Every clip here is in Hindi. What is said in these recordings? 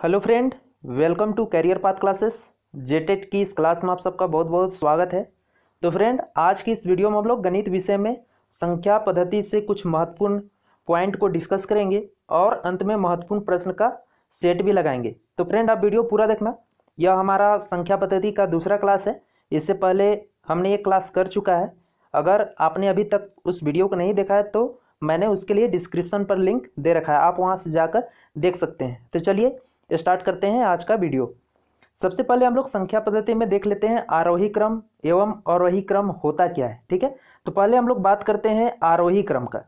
Hello friend, welcome to career path classes. जेटेट की इस क्लास में आप सबका बहुत बहुत स्वागत है। तो फ्रेंड, आज की इस वीडियो में हम लोग गणित विषय में संख्या पद्धति से कुछ महत्वपूर्ण पॉइंट को डिस्कस करेंगे और अंत में महत्वपूर्ण प्रश्न का सेट भी लगाएंगे। तो फ्रेंड, आप वीडियो पूरा देखना। यह हमारा संख्या पद्धति का दूसरा क्लास है। इससे पहले हमने एक क्लास कर चुका है। अगर आपने अभी तक उस वीडियो को नहीं देखा है तो मैंने उसके लिए डिस्क्रिप्शन पर लिंक दे रखा है, आप वहाँ से जाकर देख सकते हैं। तो चलिए स्टार्ट करते हैं आज का वीडियो। सबसे पहले हम लोग संख्या पद्धति में देख लेते हैं आरोही क्रम एवं अवरोही क्रम होता क्या है। ठीक है, तो पहले हम लोग बात करते हैं आरोही क्रम का।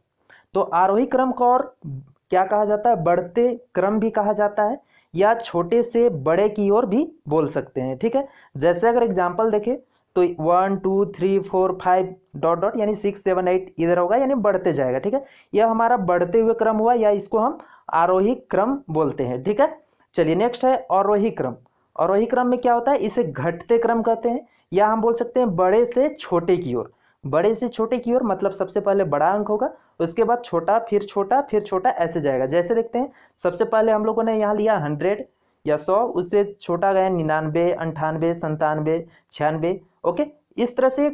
तो आरोही क्रम को और क्या कहा जाता है, बढ़ते क्रम भी कहा जाता है या छोटे से बड़े की ओर भी बोल सकते हैं। ठीक है, जैसे अगर एग्जाम्पल देखें तो 1 2 3 4 5 डॉट डॉट यानी 6 7 8 इधर होगा, यानी बढ़ते जाएगा। ठीक है, यह हमारा बढ़ते हुए क्रम हुआ या इसको हम आरोही क्रम बोलते हैं। ठीक है, चलिए नेक्स्ट है अवरोही क्रम। अवरोही क्रम में क्या होता है, इसे घटते क्रम कहते हैं या हम बोल सकते हैं बड़े से छोटे की ओर। बड़े से छोटे की ओर मतलब सबसे पहले बड़ा अंक होगा, उसके बाद छोटा, फिर छोटा, फिर छोटा, ऐसे जाएगा। जैसे देखते हैं, सबसे पहले हम लोगों ने यहाँ लिया 100 या 100, उससे छोटा गया 99 98 97 96। ओके, इस तरह से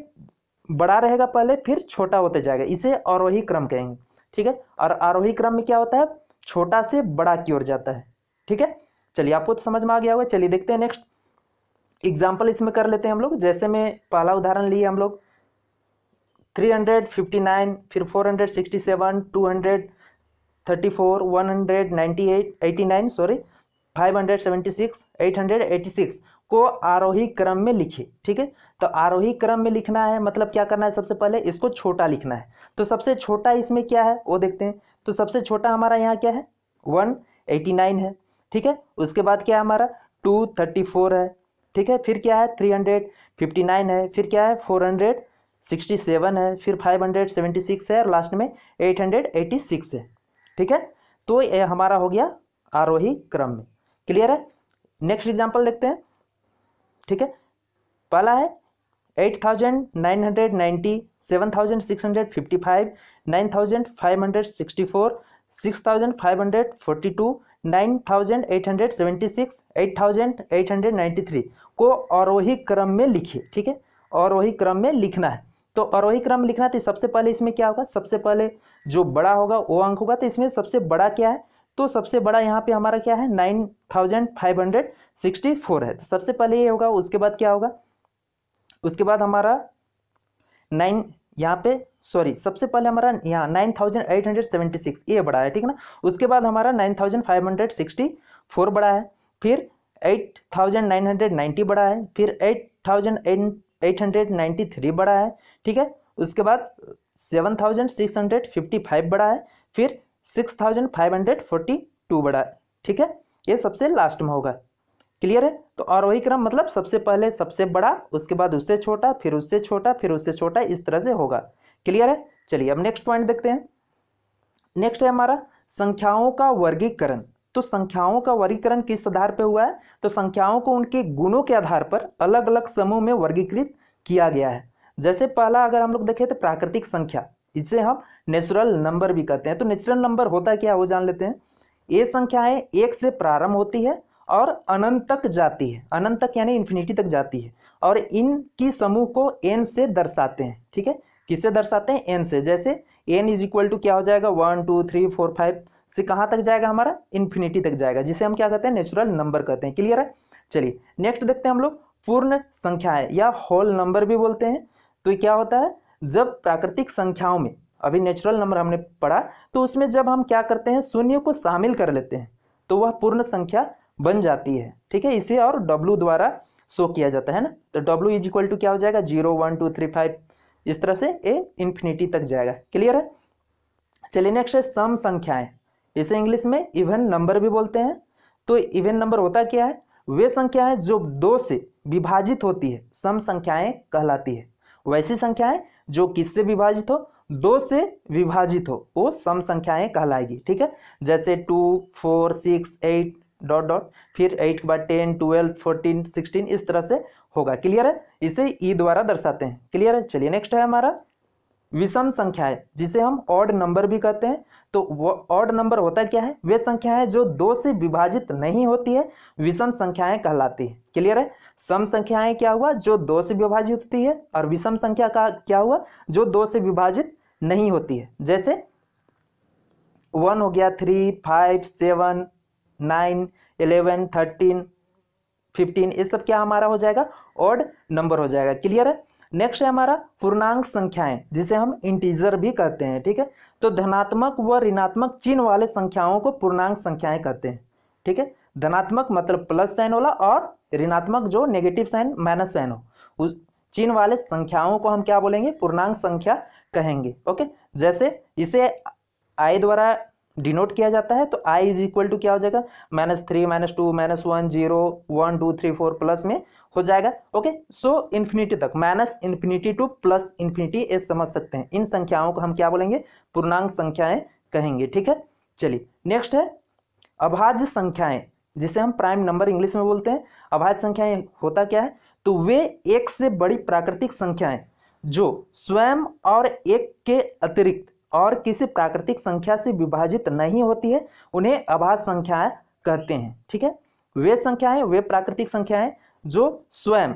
बड़ा रहेगा पहले, फिर छोटा होते जाएगा। इसे अवरोही क्रम कहेंगे। ठीक है, और आरोही क्रम में क्या होता है, छोटा से बड़ा की ओर जाता है। ठीक है, चलिए आपको तो समझ में आ गया होगा। चलिए देखते हैं नेक्स्ट एग्जाम्पल इसमें कर लेते हैं हम लोग। जैसे में पहला उदाहरण लिए हम लोग 359, फिर 467, 234, 198, 89 सॉरी 576, 886 को आरोही क्रम में लिखिए। ठीक है, तो आरोही क्रम में लिखना है मतलब क्या करना है, सबसे पहले इसको छोटा लिखना है। तो सबसे छोटा इसमें क्या है वो देखते हैं। तो सबसे छोटा हमारा यहाँ क्या है, 189 है। ठीक है, उसके बाद क्या है हमारा 234 है। ठीक है, फिर क्या है 359 है, फिर क्या है 467 है, फिर 576 है और लास्ट में 886 है। ठीक है, तो ये हमारा हो गया आरोही क्रम में। क्लियर है, नेक्स्ट एग्जांपल देखते हैं। ठीक है, पहला है 8990, 7655, 9564, 6542, 9876, 8893 को अवरोही क्रम में लिखिए। ठीक है, अवरोही क्रम में लिखना है। तो अवरोही क्रम लिखना है तो सबसे पहले इसमें क्या होगा, सबसे पहले जो बड़ा होगा वो अंक होगा। तो इसमें सबसे बड़ा क्या है, तो सबसे बड़ा यहाँ पे हमारा क्या है 9564 है। तो सबसे पहले ये होगा, उसके बाद क्या होगा, उसके बाद हमारा 9 यहाँ पे सॉरी सबसे पहले हमारा यहाँ 9876 ये बड़ा है। ठीक है ना, उसके बाद हमारा 9564 बड़ा है, फिर 8990 बड़ा है, फिर 8893 बड़ा है। ठीक है, उसके बाद 7655 बड़ा है, फिर 6542 बड़ा है। ठीक है, ये सबसे लास्ट में होगा। क्लियर है, तो आरोही क्रम मतलब सबसे पहले सबसे बड़ा, उसके बाद उससे छोटा, फिर उससे छोटा, फिर उससे छोटा, इस तरह से होगा। क्लियर है, चलिए अब नेक्स्ट पॉइंट देखते हैं। नेक्स्ट है हमारा संख्याओं का वर्गीकरण। तो संख्याओं का वर्गीकरण किस आधार पर हुआ है, तो संख्याओं को उनके गुणों के आधार पर अलग अलग समूह में वर्गीकृत किया गया है। जैसे पहला अगर हम लोग देखें तो प्राकृतिक संख्या, इसे हम नेचुरल नंबर भी कहते हैं। तो नेचुरल नंबर होता क्या वो जान लेते हैं। ये संख्याएं एक से प्रारंभ होती है और अनंत तक जाती है, अनंत तक यानी इन्फिनिटी तक जाती है, और इनकी समूह को n से दर्शाते हैं। ठीक है, किससे दर्शाते हैं, n से। जैसे n इज इक्वल टू क्या हो जाएगा 1 2 3 4 5 से कहाँ तक जाएगा हमारा, इन्फिनिटी तक जाएगा, जिसे हम क्या कहते हैं, नेचुरल नंबर कहते हैं। क्लियर है, चलिए नेक्स्ट देखते हैं हम लोग पूर्ण संख्याएं या होल नंबर भी बोलते हैं। तो क्या होता है, जब प्राकृतिक संख्याओं में, अभी नेचुरल नंबर हमने पढ़ा, तो उसमें जब हम क्या करते हैं, शून्य को शामिल कर लेते हैं तो वह पूर्ण संख्या बन जाती है। ठीक है, इसे और W द्वारा शो किया जाता है ना। तो W इज इक्वल टू क्या हो जाएगा 0 1 2 3 5, इस तरह से ए इन्फिनिटी तक जाएगा। क्लियर है, चलिए नेक्स्ट है सम संख्याएं, इसे इंग्लिश में इवन नंबर भी बोलते हैं। तो इवन नंबर होता क्या है, वे संख्याएं जो 2 से विभाजित होती है सम संख्याएं कहलाती है। वैसी संख्याएं जो किससे विभाजित हो, 2 से विभाजित हो, वो सम संख्याएं कहलाएगी। ठीक है, जैसे 2 4 6 8 डॉट डॉट, फिर 8 के बाद 10 12 14 16 इस तरह से होगा। क्लियर है, इसे ई द्वारा दर्शाते हैं। क्लियर है, चलिए नेक्स्ट है हमारा विषम संख्या है जिसे हम ऑड नंबर भी कहते हैं। तो वो ऑड नंबर होता क्या है, वे संख्याएं जो 2 से विभाजित नहीं होती है विषम संख्याएं कहलाती है। क्लियर है। सम संख्याएं क्या हुआ, जो 2 से विभाजित होती है, और विषम संख्या का क्या हुआ, जो 2 से विभाजित नहीं होती है। जैसे 1 हो गया, 3, 5, 7, 9, 11, 13, 15, ये सब क्या हमारा हो जाएगा, ऑड नंबर हो जाएगा। क्लियर है। नेक्स्ट है हमारा पूर्णांक संख्याएं जिसे हम इंटीजर भी कहते हैं। ठीक है। तो धनात्मक व ऋणात्मक चिन्ह वाले संख्याओं को पूर्णांक संख्याएं कहते हैं। ठीक है। धनात्मक मतलब प्लस साइन वाला, और ऋणात्मक जो नेगेटिव साइन माइनस साइन हो, उस चिन्ह वाले संख्याओं को हम क्या बोलेंगे, पूर्णांक संख्या कहेंगे। ओके। जैसे इसे आई द्वारा डिनोट किया जाता है, तो आई इज इक्वल टू क्या हो जाएगा, -3, -2, -1, 0, 1, 2, 3, 4 प्लस में हो जाएगा। ओके। सो इन्फिनिटी तक, -इन्फिनिटी टू +इन्फिनिटी, ये समझ सकते हैं। इन संख्याओं को हम क्या बोलेंगे, पूर्णांक संख्याएं कहेंगे। ठीक है। चलिए नेक्स्ट है अभाज्य संख्याएं जिसे हम प्राइम नंबर इंग्लिश में बोलते हैं। अभाज्य संख्याएं होता क्या है, तो वे एक से बड़ी प्राकृतिक संख्याएं जो स्वयं और एक के अतिरिक्त और किसी प्राकृतिक संख्या से विभाजित नहीं होती है उन्हें अभाज्य संख्याएं कहते हैं। ठीक है। वे संख्याएं, वे प्राकृतिक संख्याएं जो स्वयं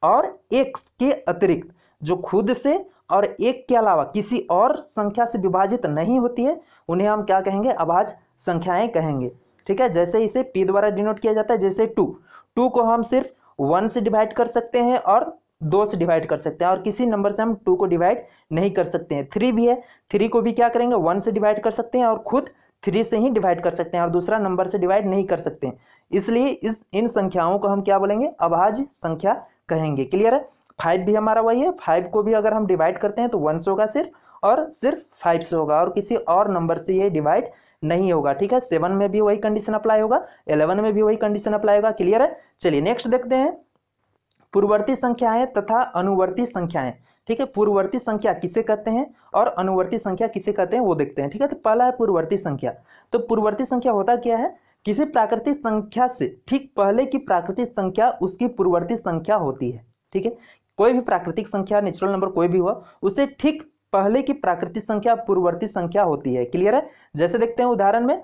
और एक के अतिरिक्त, जो खुद से और एक के अलावा किसी और संख्या से विभाजित नहीं होती है, उन्हें हम क्या कहेंगे, अभाज्य संख्याएं कहेंगे। ठीक है। जैसे इसे p द्वारा डिनोट किया जाता है, जैसे 2 को हम सिर्फ 1 से डिवाइड कर सकते हैं और 2 से डिवाइड कर सकते हैं, और किसी नंबर से हम 2 को डिवाइड नहीं कर सकते हैं। 3 भी है, 3 को भी क्या करेंगे, 1 से डिवाइड कर सकते हैं और खुद 3 से ही डिवाइड कर सकते हैं, और दूसरा नंबर से डिवाइड नहीं कर सकते हैं। इसलिए इन संख्याओं को हम क्या बोलेंगे, अभाज्य संख्या कहेंगे। क्लियर है। 5 भी हमारा वही है, 5 को भी अगर हम डिवाइड करते हैं तो 1 से होगा सिर्फ, और सिर्फ 5 से होगा, और किसी और नंबर से ये डिवाइड नहीं होगा। ठीक है। 7 में भी वही कंडीशन अप्लाई होगा, 11 में भी वही कंडीशन अप्लाई होगा। क्लियर है। चलिए नेक्स्ट देखते हैं पूर्ववर्ती संख्याएं तथा अनुवर्ती संख्याएं। ठीक है। पूर्ववर्ती संख्या किसे कहते हैं और अनुवर्ती संख्या किसे कहते हैं वो देखते हैं। ठीक है। तो पहला है पूर्ववर्ती संख्या। तो पूर्ववर्ती संख्या होता क्या है, किसी प्राकृतिक संख्या से ठीक पहले की प्राकृतिक संख्या उसकी पूर्ववर्ती संख्या होती है। ठीक है। कोई भी प्राकृतिक संख्या, नेचुरल नंबर कोई भी हुआ, उसे ठीक पहले की प्राकृतिक संख्या पूर्ववर्ती संख्या होती है। क्लियर है। जैसे देखते हैं उदाहरण में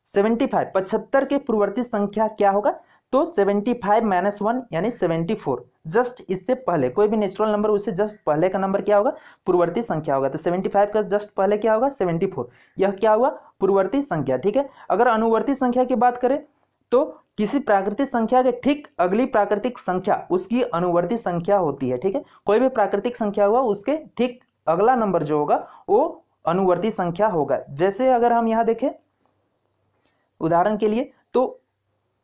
75, 75 के पूर्ववर्ती संख्या क्या होगा, तो 75 - 1 यानी 74। जस्ट इससे पहले कोई भी नेचुरल नंबर, उससे जस्ट पहले का नंबर क्या होगा, पूर्ववर्ती संख्या होगा। तो 75 का जस्ट पहले क्या होगा, 74। यह क्या हुआ, पूर्ववर्ती संख्या। ठीक है। अगर अनुवर्ती संख्या की बात करें तो किसी प्राकृतिक संख्या के ठीक अगली प्राकृतिक संख्या उसकी अनुवर्ती संख्या होती है। ठीक है। कोई भी प्राकृतिक संख्या हुआ उसके ठीक अगला नंबर जो होगा वो अनुवर्ती संख्या होगा। जैसे अगर हम यहाँ देखें उदाहरण के लिए, तो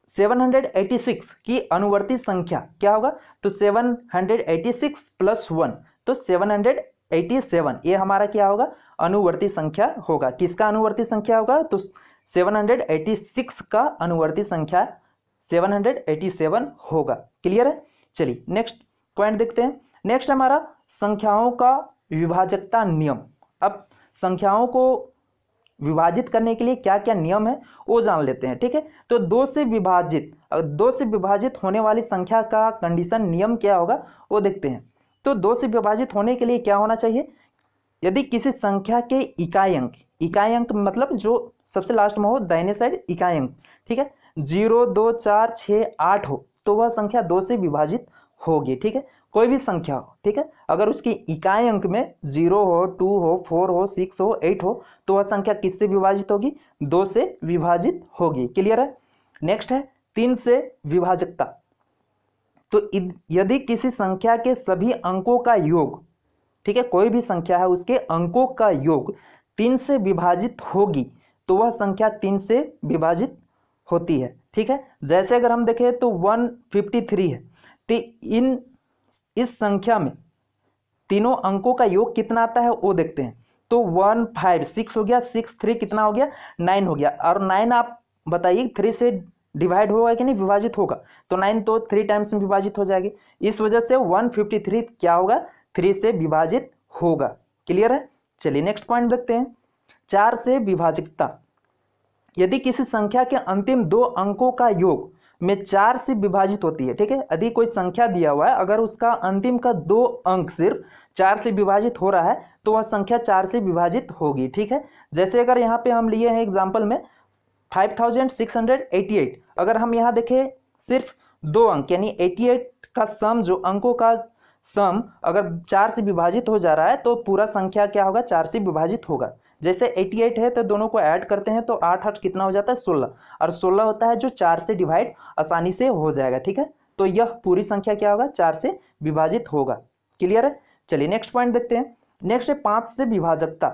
786 की अनुवर्ती संख्या क्या होगा, तो 786 + 1, तो 787, ये हमारा क्या होगा, अनुवर्ती संख्या होगा। किसका अनुवर्ती संख्या होगा, तो 786 का अनुवर्ती संख्या 787 होगा। क्लियर है। चलिए नेक्स्ट पॉइंट देखते हैं। नेक्स्ट हमारा संख्याओं का विभाजकता नियम। अब संख्याओं को विभाजित करने के लिए क्या क्या नियम है वो जान लेते हैं। ठीक है। तो 2 से विभाजित होने वाली संख्या का कंडीशन नियम क्या होगा वो देखते हैं। तो 2 से विभाजित होने के लिए क्या होना चाहिए, यदि किसी संख्या के इकाई अंक मतलब जो सबसे लास्ट में हो दाहिने साइड इकाई अंक, ठीक है, 0, 2, 4, 6, 8 हो तो वह संख्या 2 से विभाजित होगी। ठीक है। कोई भी संख्या हो, ठीक है, अगर उसकी इकाई अंक में 0 हो, 2 हो, 4 हो, 6 हो, 8 हो तो वह संख्या किससे विभाजित होगी, 2 से विभाजित होगी। क्लियर है। नेक्स्ट है 3 से विभाजकता। तो यदि किसी संख्या के सभी अंकों का योग, ठीक है, कोई भी संख्या है उसके अंकों का योग 3 से विभाजित होगी तो वह संख्या 3 से विभाजित होती है। ठीक है। जैसे अगर हम देखें तो 153 है, तो इस संख्या में तीनों अंकों का योग कितना आता है वो देखते हैं। तो 1 5 6 हो गया, 6 3 कितना हो गया, 9 हो गया। और 9 आप बताइए 3 से डिवाइड होगा कि नहीं, विभाजित होगा, तो 9 तो 3 टाइम्स में विभाजित हो जाएगी। इस वजह से 153 क्या होगा, 3 से विभाजित होगा। क्लियर है। चलिए नेक्स्ट पॉइंट देखते हैं। 4 से विभाजकता। यदि किसी संख्या के अंतिम 2 अंकों का योग में 4 से विभाजित होती है, ठीक है। यदि कोई संख्या दिया हुआ है, अगर उसका अंतिम का 2 अंक सिर्फ 4 से विभाजित हो रहा है तो वह संख्या 4 से विभाजित होगी, ठीक है। जैसे अगर यहाँ पे हम लिए हैं एग्जाम्पल में 5688, अगर हम यहाँ देखें सिर्फ 2 अंक यानी 88 का सम, जो अंकों का सम अगर 4 से विभाजित हो जा रहा है तो पूरा संख्या क्या होगा, 4 से विभाजित होगा। जैसे 88 है तो दोनों को ऐड करते हैं तो 8 8 कितना हो जाता है, 16, और 16 होता है जो 4 से डिवाइड आसानी से हो जाएगा, ठीक है। तो यह पूरी संख्या क्या होगा, 4 से विभाजित होगा। क्लियर है। चलिए नेक्स्ट पॉइंट देखते हैं। नेक्स्ट है 5 से विभाजकता।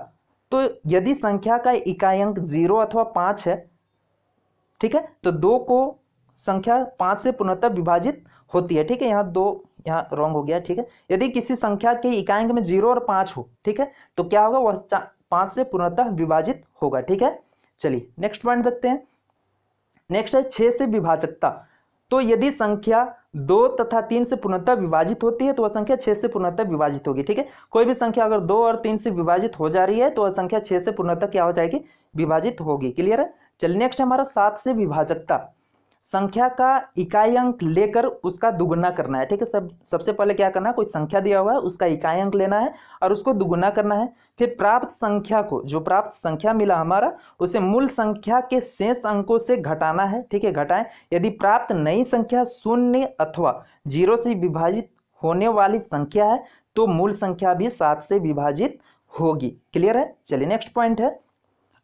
तो यदि संख्या का इकाई अंक 0 अथवा 5 है, ठीक है, तो 2 को संख्या 5 से पूर्णतः विभाजित होती है, ठीक है। यहाँ 2 यहाँ रॉन्ग हो गया, ठीक है। यदि किसी संख्या के इकाई अंक में 0 और 5 हो, ठीक है, तो क्या होगा, वह 5 से पूर्णतः विभाजित होगा, ठीक है। चलिए नेक्स्ट पॉइंट देखते हैं। नेक्स्ट है 6 से विभाजकता। तो यदि संख्या 2 तथा 3 से पूर्णतः विभाजित होती है तो वह संख्या 6 से पूर्णतः विभाजित होगी, ठीक है। कोई भी संख्या अगर 2 और 3 से विभाजित हो जा रही है तो वह संख्या 6 से पूर्णतः क्या हो जाएगी, विभाजित होगी। क्लियर है। चलिए नेक्स्ट हमारा 7 से विभाजकता। संख्या का इकाई अंक लेकर उसका दुगुना करना है, ठीक है। सबसे पहले क्या करना है, कोई संख्या दिया हुआ है उसका इकाई अंक लेना है और उसको दुगुना करना है। फिर प्राप्त संख्या को, जो प्राप्त संख्या मिला हमारा, उसे मूल संख्या के शेष अंकों से घटाना है, ठीक है, घटाएं। यदि प्राप्त नई संख्या 0 अथवा 0 से विभाजित होने वाली संख्या है तो मूल संख्या भी 7 से विभाजित होगी। क्लियर है। चलिए नेक्स्ट पॉइंट है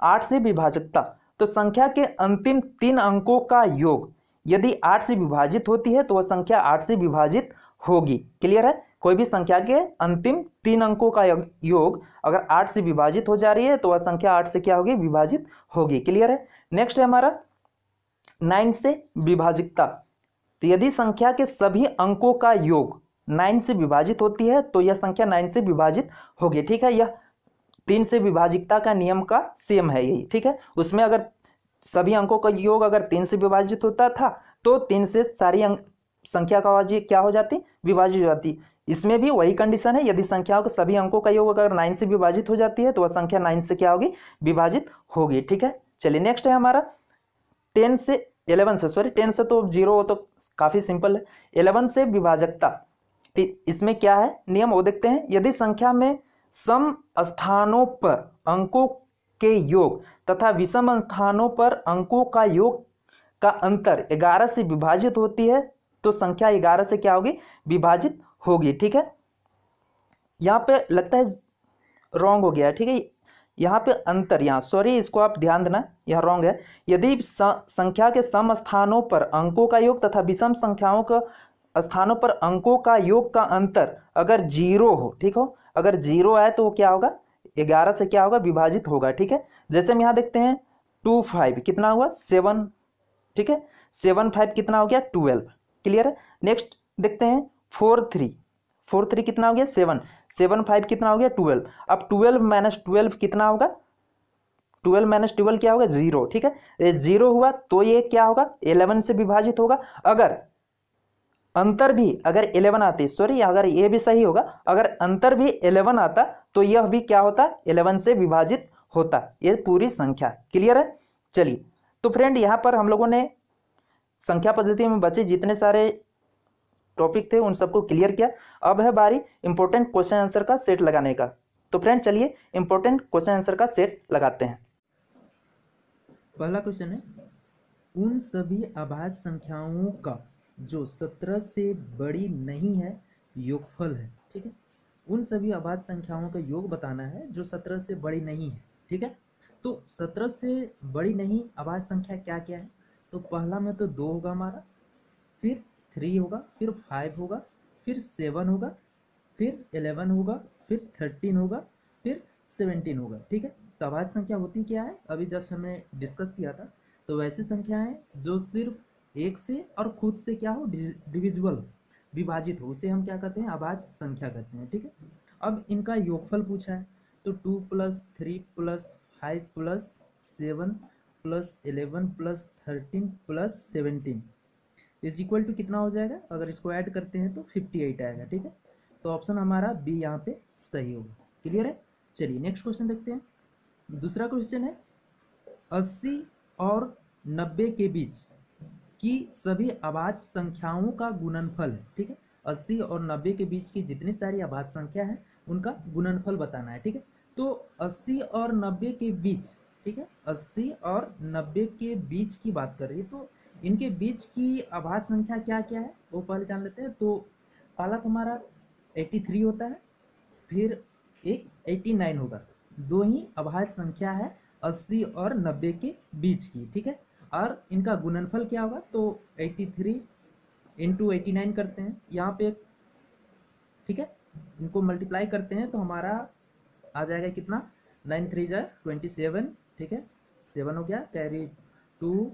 8 से विभाजकता। तो संख्या के अंतिम 3 अंकों का योग यदि 8 से विभाजित होती है तो वह संख्या 8 से विभाजित होगी। क्लियर है। कोई भी संख्या के अंतिम 3 अंकों का योग अगर 8 से विभाजित हो जा रही है तो वह संख्या 8 से क्या होगी, विभाजित होगी। क्लियर है। नेक्स्ट है हमारा 9 से विभाजकता। तो यदि संख्या के सभी अंकों का योग 9 से विभाजित होती है तो यह संख्या 9 से विभाजित होगी, ठीक है। यह 3 से विभाजकता का नियम का सेम है यही, ठीक है। उसमें अगर सभी अंकों का योग अगर 3 से विभाजित होता था तो 3 से सारी संख्या का क्या हो जाती, विभाजित हो जाती। इसमें भी वही कंडीशन है, यदि संख्याओं के सभी अंकों का योग अगर 9 से विभाजित हो जाती है तो वह संख्या 9 से क्या होगी, विभाजित होगी, ठीक है। चलिए नेक्स्ट है हमारा 10 से 11 से, सॉरी 10 से तो 0 हो तो काफी सिंपल है। 11 से विभाजकता। इसमें क्या है नियम वो देखते हैं। यदि संख्या में सम स्थानों पर अंकों के योग तथा विषम स्थानों पर अंकों का योग का अंतर 11 से विभाजित होती है तो संख्या 11 से क्या होगी, विभाजित होगी, ठीक है। यहाँ पे लगता है रॉन्ग हो गया है, ठीक है। यहाँ पे अंतर, यहाँ सॉरी इसको आप ध्यान देना, यह रॉन्ग है। यदि संख्या के सम स्थानों पर अंकों का योग तथा विषम संख्याओं का स्थानों पर अंकों का योग का अंतर अगर 0 हो, ठीक हो, अगर 0 आए तो वो क्या होगा, 11 से क्या होगा, विभाजित होगा, ठीक है। जैसे हम यहाँ देखते हैं 2 5 कितना हुआ, 7, ठीक है। 7 5 कितना हो गया, 12। क्लियर है। नेक्स्ट देखते हैं 4 3 कितना हो गया, 7 7 5 कितना हो गया, 12। अब 12 माइनस 12 कितना होगा, 12 माइनस 12 क्या होगा, 0, ठीक है। ये 0 हुआ तो ये क्या होगा, 11 से विभाजित होगा। अगर अंतर भी अगर 11 आती, सॉरी अगर ये भी सही होगा, अगर अंतर भी 11 आता तो यह भी क्या होता, 11 से विभाजित होता, ये पूरी संख्या। क्लियर है। चलिए तो फ्रेंड यहाँ पर हम लोगों ने संख्या पद्धति में बचे जितने सारे टॉपिक थे उन सबको क्लियर किया। अब है बारी इंपॉर्टेंट क्वेश्चन आंसर का सेट लगाने का। तो फ्रेंड चलिए इंपॉर्टेंट क्वेश्चन आंसर का सेट लगाते हैं। पहला क्वेश्चन है, उन सभी अभाज्य संख्याओं का जो 17 से बड़ी नहीं है योगफल है, ठीक है। उन सभी अभाज्य संख्याओं का योग बताना है जो 17 से बड़ी नहीं है, ठीक है। तो 17 से बड़ी नहीं अभाज्य संख्या क्या क्या है, तो पहला में तो 2 होगा हमारा, फिर 3 होगा, फिर 5 होगा, फिर 7 होगा, फिर 11 होगा, फिर 13 होगा, फिर 17 होगा, ठीक है। तो अभाज्य संख्या होती क्या है, अभी जस्ट हमने डिस्कस किया था। तो वैसी संख्याएं जो सिर्फ एक से और खुद से क्या हो, डिविजिबल, विभाजित हो, उसे हम क्या कहते हैं, अभाज्य संख्या कहते हैं, ठीक है। अब इनका योगफल पूछा है तो 2 + 3 + 5 + 7 + 11 + 13 + 17 इज इक्वल टू कितना हो जाएगा, अगर इसको ऐड करते हैं तो 58 आएगा, ठीक है। तो ऑप्शन हमारा बी यहाँ पे सही होगा। क्लियर है। चलिए नेक्स्ट क्वेश्चन देखते हैं। दूसरा क्वेश्चन है 80 और 90 के बीच कि सभी अभाज्य संख्याओं का गुणनफल है, ठीक है। 80 और 90 के बीच की जितनी सारी अभाज्य संख्या है उनका गुणनफल बताना है, ठीक है। तो 80 और 90 के बीच, ठीक है, 80 और 90 के बीच की बात कर रही है, तो इनके बीच की अभाज्य संख्या क्या क्या है वो पहले जान लेते हैं। तो पहला तुम्हारा 83 होता है, फिर एक 89 होगा। दो ही अभाज्य संख्या है 80 और 90 के बीच की, ठीक है। और इनका गुणनफल क्या होगा, तो 83 इंटू 89 करते हैं यहाँ पे, ठीक है। इनको मल्टीप्लाई करते हैं तो हमारा आ जाएगा कितना, 9 3 जा 27, ठीक है। 7 हो गया, कैरी 2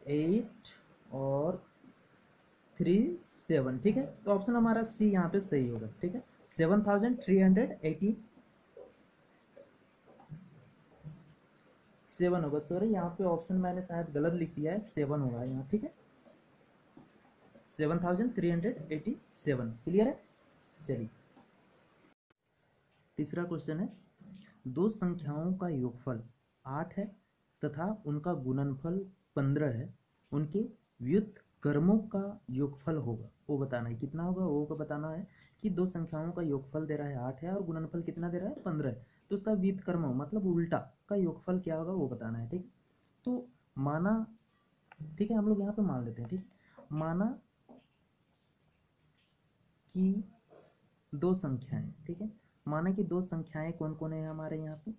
8 और 3 7, ठीक है। तो ऑप्शन हमारा सी यहाँ पे सही होगा, ठीक है। 7387 होगा, सॉरी यहाँ पे ऑप्शन मैंने शायद गलत लिख दिया है, 7 होगा यहाँ, ठीक है। 7387, क्लियर है। चलिए तीसरा क्वेश्चन है, दो संख्याओं का योगफल 8 है तथा उनका गुणनफल 15 है, उनके व्युत्क्रमों का योगफल होगा, वो बताना है। कितना होगा वो बताना है कि दो संख्याओं का योगफल दे रहा है 8 है और गुणनफल कितना दे रहा है 15 है, तो उसका व्युत्क्रम मतलब उल्टा का योगफल क्या होगा वो बताना है, ठीक है। तो माना, ठीक है, हम लोग यहाँ पे मान लेते हैं, ठीक है। माना कि दो संख्याएं, ठीक है, माना कि दो संख्याएं कौन कौन है हमारे यहाँ पे,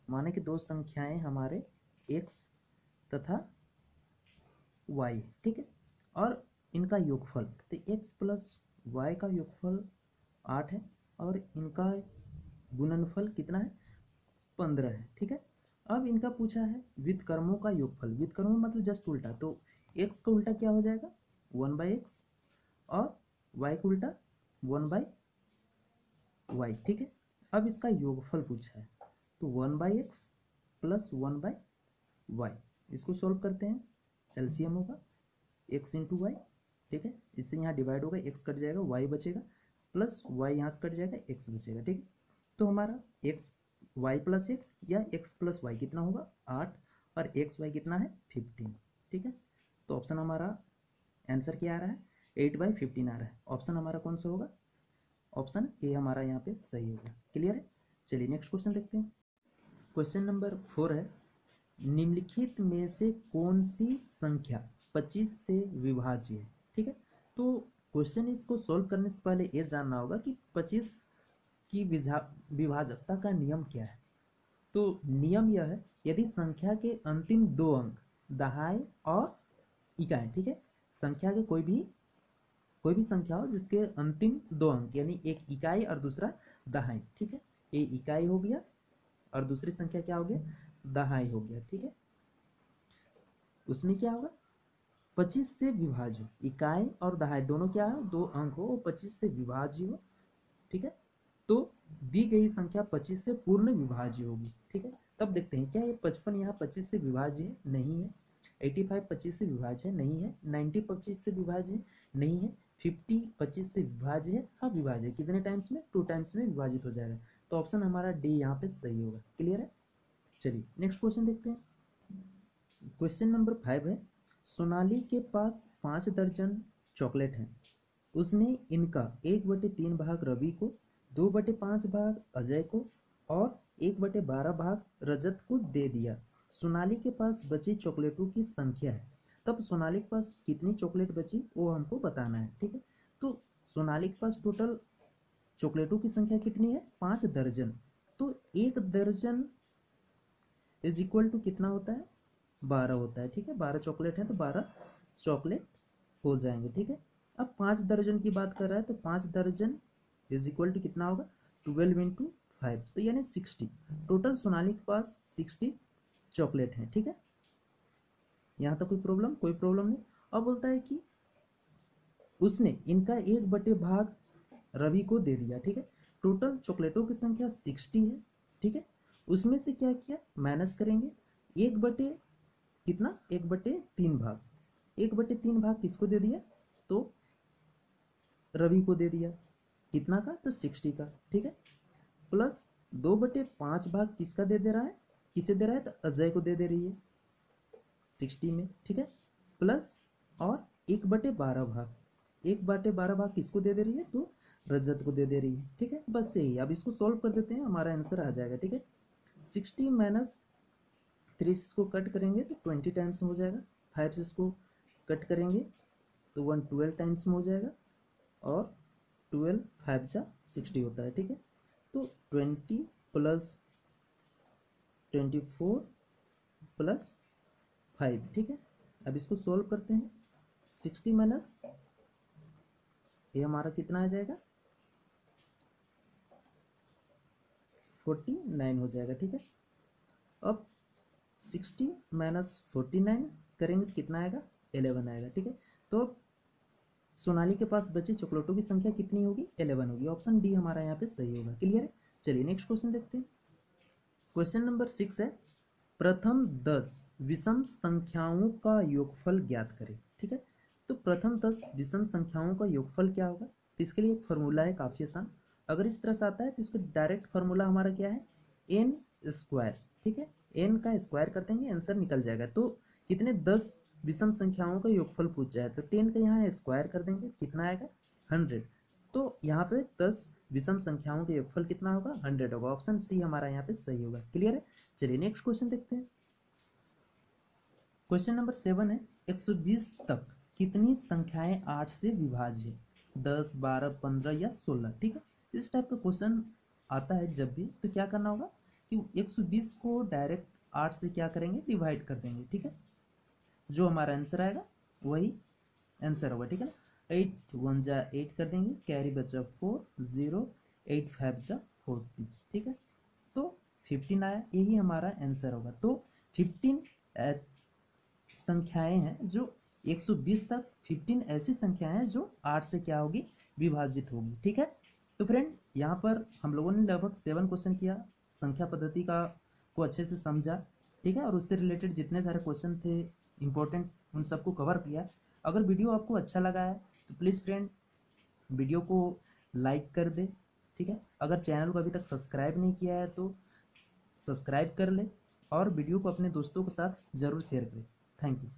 माने कि दो संख्याएं हमारे x तथा y, ठीक है, और इनका योगफल, तो x प्लस वाई का योगफल 8 है और इनका गुणनफल कितना है 15 है, ठीक है। अब इनका पूछा है व्युत्क्रमों का योगफल, व्युत्क्रम मतलब जस्ट उल्टा, तो x का उल्टा क्या हो जाएगा 1/x और y का उल्टा 1/y, ठीक है। अब इसका योगफल पूछा है, तो 1/x प्लस 1/y, इसको सॉल्व करते हैं, एलसीएम होगा x इंटू वाई, ठीक है। इससे यहाँ डिवाइड होगा, x कट जाएगा, y बचेगा, प्लस y यहाँ से कट जाएगा, x बचेगा, ठीक है। तो हमारा x y प्लस एक्स या x प्लस वाई कितना होगा 8 और x y कितना है 15, ठीक है। तो ऑप्शन हमारा आंसर क्या आ रहा है 8/15 आ रहा है। ऑप्शन हमारा कौन सा होगा, ऑप्शन ए हमारा यहाँ पे सही होगा, क्लियर है। चलिए नेक्स्ट क्वेश्चन देखते हैं। क्वेश्चन नंबर 4 है, निम्नलिखित में से कौन सी संख्या 25 से विभाज्य है, ठीक है। तो क्वेश्चन इसको सॉल्व करने से पहले ये जानना होगा कि 25 की विभाजकता का नियम क्या है। तो नियम यह है, यदि संख्या के अंतिम दो अंक दहाई और इकाई, ठीक है, संख्या के कोई भी संख्या हो जिसके अंतिम दो अंक यानी एक इकाई और दूसरा दहाई, ठीक है, ये इकाई हो गया और दूसरी संख्या क्या हो गया दहाई हो गया, ठीक है। उसमें क्या होगा 25 से विभाज्य, इकाई और दहाई दोनों क्या है दो अंक हो, 25 से विभाज्य हो, ठीक है। तो दी गई संख्या 25 से पूर्ण विभाज्य होगी, ठीक है। तब देखते हैं क्या ये 55 यहाँ 25 से विभाज्य है, नहीं है। 85 25 से विभाज्य है, नहीं है। 90 25 से विभाज्य है, नहीं है। 50 25 से विभाज्य है, हाँ विभाज्य है, कितने टाइम्स में 2 टाइम्स में विभाजित हो जाएगा। तो ऑप्शन हमारा डी यहाँ पे सही होगा, क्लियर है। चलिए नेक्स्ट क्वेश्चन देखते हैं। क्वेश्चन नंबर 5 है, सोनाली के पास 5 दर्जन चॉकलेट हैं, उसने इनका 1/3 भाग रवि को, 2/5 भाग अजय को और 1/12 भाग रजत को दे दिया। सोनाली के पास बची चॉकलेटों की संख्या है, तब सोनाली के पास कितनी चॉकलेट बची वो हमको बताना है, ठीक है। तो सोनाली के पास टोटल चॉकलेटों की संख्या कितनी है 5 दर्जन, तो 1 दर्जन इज इक्वल टू कितना होता है 12 होता है, ठीक है। 12 चॉकलेट है तो 12 चॉकलेट हो जाएंगे, ठीक है। अब 5 दर्जन की बात कर रहा है तो 5 दर्जन इज इक्वल टू कितना होगा 12 इंटू 5, तो यानी 60। टोटल सोनाली के पास 60 चॉकलेट हैं, ठीक है। यहाँ तक कोई प्रॉब्लम नहीं। अब बोलता है कि उसने इनका 1/भाग रवि को दे दिया, ठीक है। टोटल चॉकलेटों की संख्या 60 है, ठीक है। उसमें से क्या किया माइनस करेंगे, 1/, कितना 1/3 भाग, 1/3 भाग किसको दे दिया तो रवि को दे दिया, कितना का तो 60 का, ठीक है। प्लस 2/5 भाग किसका दे दे रहा है, किसे दे रहा है, तो अजय को दे दे रही है 60 में, ठीक है। प्लस और 1/12 भाग, 1/12 भाग किसको दे दे रही है, तो रजत को दे दे रही है, ठीक है। बस यही, अब इसको सॉल्व कर देते हैं, हमारा आंसर आ जाएगा, ठीक है। 60 माइनस 3 से इसको कट करेंगे तो 20 टाइम्स में हो जाएगा, 5 से इसको कट करेंगे तो 112 टाइम्स में हो जाएगा, और 12 5 जा 60 होता है, ठीक है। तो 20 प्लस 24 प्लस 5, ठीक है। अब इसको सोल्व करते हैं, 60 माइनस ये हमारा कितना आ जाएगा, 49 हो जाएगा, ठीक है। अब 60 माइनस 49 करेंगे तो कितना आएगा, 11 आएगा, ठीक है। तो सोनाली के पास बचे चॉकलेटों की संख्या कितनी होगी, 11 होगी। ऑप्शन डी हमारा यहाँ पे सही होगा। क्लियर है। चलिए नेक्स्ट क्वेश्चन देखते हैं। क्वेश्चन नंबर 6 है, प्रथम 10 विषम संख्याओं का योगफल ज्ञात करें, ठीक है। तो प्रथम 10 विषम संख्याओं का योगफल क्या होगा, तो इसके लिए एक फॉर्मूला है काफ़ी आसान। अगर इस तरह से आता है तो इसको डायरेक्ट फार्मूला हमारा क्या है, एन स्क्वायर, ठीक है। एन का स्क्वायर कर देंगे, आंसर निकल जाएगा। तो कितने 10 विषम संख्याओं का योगफल पूछ जाए तो 10 का यहाँ स्क्वायर कर देंगे, कितना आएगा 100। तो यहाँ पे 10 विषम संख्याओं का योगफल कितना होगा, 100 होगा। ऑप्शन सी हमारा यहाँ पे सही होगा। क्लियर है। चलिए नेक्स्ट क्वेश्चन देखते हैं। क्वेश्चन नंबर 7 है, 120 तक कितनी संख्याएं 8 से विभाज्य है, 10 12 15 या 16, ठीक है। इस टाइप का क्वेश्चन आता है जब भी, तो क्या करना होगा कि 120 को डायरेक्ट 8 से क्या करेंगे, डिवाइड कर देंगे, ठीक है। जो हमारा आंसर आएगा वही आंसर होगा, ठीक है ना। 8 1 जा 8 कर देंगे, कैरी बचा 4, 0 8 5 जा 40, ठीक है। तो 15 आया, यही हमारा आंसर होगा। तो 15 संख्याएं हैं जो 120 तक, 15 ऐसी संख्याएं हैं जो 8 से क्या होगी, विभाजित होगी, ठीक है। तो फ्रेंड यहाँ पर हम लोगों ने लगभग 7 क्वेश्चन किया, संख्या पद्धति का को अच्छे से समझा, ठीक है। और उससे रिलेटेड जितने सारे क्वेश्चन थे इंपॉर्टेंट, उन सबको कवर किया। अगर वीडियो आपको अच्छा लगा है तो प्लीज़ फ्रेंड वीडियो को लाइक कर दे, ठीक है। अगर चैनल को अभी तक सब्सक्राइब नहीं किया है तो सब्सक्राइब कर ले, और वीडियो को अपने दोस्तों के साथ ज़रूर शेयर करें। Thank you.